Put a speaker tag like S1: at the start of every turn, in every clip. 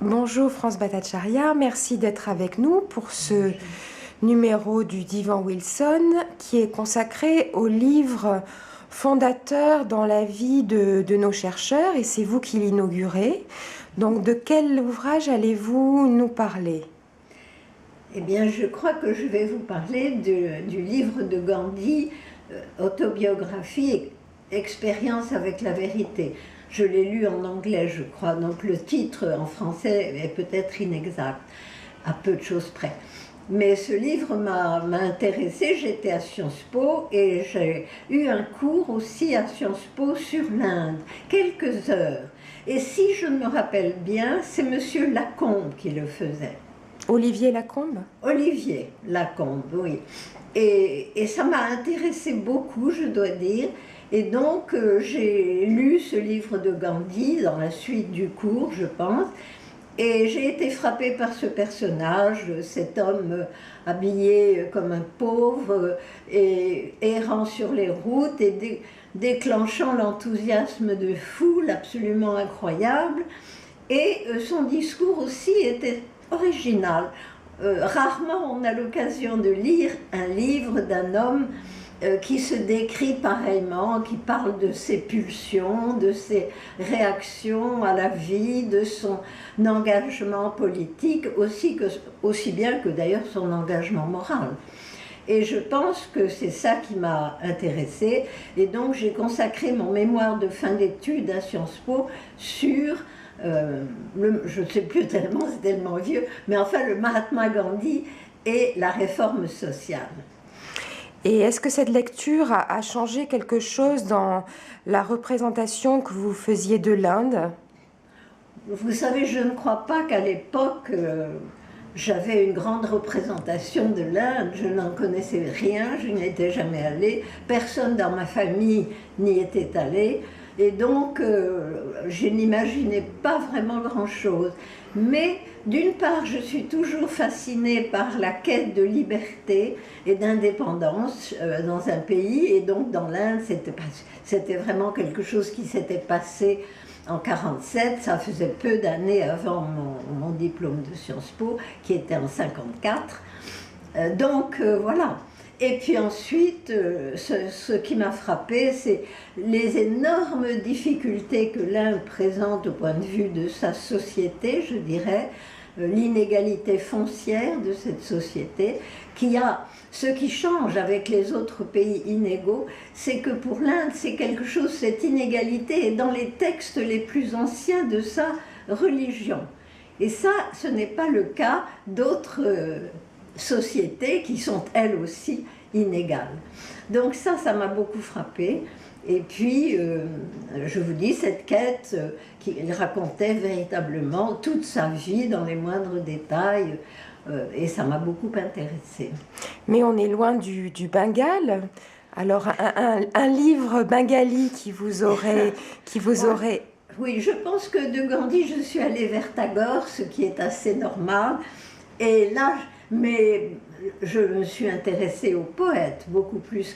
S1: Bonjour France Bhattacharya, merci d'être avec nous pour ce numéro du Divan Wilson qui est consacré au livre fondateur dans la vie de nos chercheurs, et c'est vous qui l'inaugurez. Donc de quel ouvrage allez-vous nous parler?
S2: Eh bien, je crois que je vais vous parler du livre de Gandhi, Autobiographie, Expérience avec la vérité. Je l'ai lu en anglais, je crois, donc le titre en français est peut-être inexact, à peu de choses près. Mais ce livre m'a intéressée, j'étais à Sciences Po et j'ai eu un cours aussi à Sciences Po sur l'Inde, quelques heures. Et si je me rappelle bien, c'est monsieur Lacombe qui le faisait.
S1: Olivier Lacombe?
S2: Olivier Lacombe, oui. Et ça m'a intéressé beaucoup, je dois dire. Et donc, j'ai lu ce livre de Gandhi dans la suite du cours, je pense. Et j'ai été frappée par ce personnage, cet homme habillé comme un pauvre et errant sur les routes et déclenchant l'enthousiasme de foule absolument incroyable. Et son discours aussi était original. Rarement on a l'occasion de lire un livre d'un homme qui se décrit pareillement, qui parle de ses pulsions, de ses réactions à la vie, de son engagement politique, aussi bien que d'ailleurs son engagement moral. Et je pense que c'est ça qui m'a intéressée. Et donc j'ai consacré mon mémoire de fin d'études à Sciences Po sur, je ne sais plus tellement, c'est tellement vieux, mais enfin le Mahatma Gandhi et la réforme sociale.
S1: Et est-ce que cette lecture a changé quelque chose dans la représentation que vous faisiez de l'Inde?
S2: Vous savez, je ne crois pas qu'à l'époque, j'avais une grande représentation de l'Inde. Je n'en connaissais rien, je n'y étais jamais allée. Personne dans ma famille n'y était allé. Et donc, je n'imaginais pas vraiment grand-chose. Mais d'une part, je suis toujours fascinée par la quête de liberté et d'indépendance dans un pays. Et donc, dans l'Inde, c'était vraiment quelque chose qui s'était passé en 1947. Ça faisait peu d'années avant mon diplôme de Sciences Po, qui était en 1954. Donc, voilà. Et puis ensuite, ce qui m'a frappée, c'est les énormes difficultés que l'Inde présente au point de vue de sa société, je dirais, l'inégalité foncière de cette société, ce qui change avec les autres pays inégaux, c'est que pour l'Inde, c'est quelque chose, cette inégalité est dans les textes les plus anciens de sa religion. Et ça, ce n'est pas le cas d'autres sociétés qui sont elles aussi inégales. Donc ça m'a beaucoup frappée. Et puis, je vous dis, cette quête qu'il racontait véritablement toute sa vie dans les moindres détails, et ça m'a beaucoup intéressée.
S1: Mais on est loin du Bengale. Alors, un livre bengali qui vous aurait...
S2: Oui, je pense que de Gandhi, je suis allée vers Tagore, ce qui est assez normal. Et là, mais je me suis intéressée aux poètes, beaucoup plus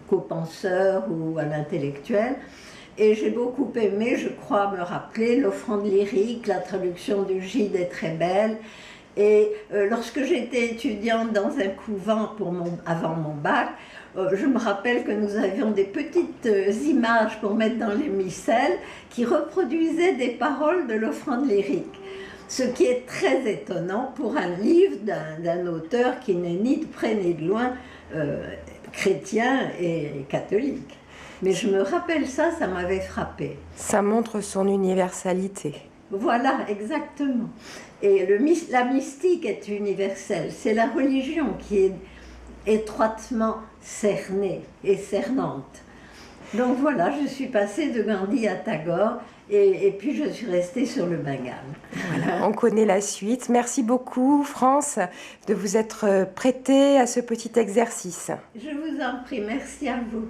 S2: qu'aux penseurs ou à l'intellectuel. Et j'ai beaucoup aimé, je crois me rappeler, l'offrande lyrique, la traduction de Gide est très belle. Et lorsque j'étais étudiante dans un couvent avant mon bac, je me rappelle que nous avions des petites images pour mettre dans les missels qui reproduisaient des paroles de l'offrande lyrique. Ce qui est très étonnant pour un livre d'un auteur qui n'est ni de près ni de loin chrétien et catholique. Mais je me rappelle ça m'avait frappée.
S1: Ça montre son universalité.
S2: Voilà, exactement. Et la mystique est universelle, c'est la religion qui est étroitement cernée et cernante. Donc voilà, je suis passée de Gandhi à Tagore et puis je suis restée sur le Bengale.
S1: Voilà, on connaît la suite. Merci beaucoup, France, de vous être prêtée à ce petit exercice.
S2: Je vous en prie, merci à vous.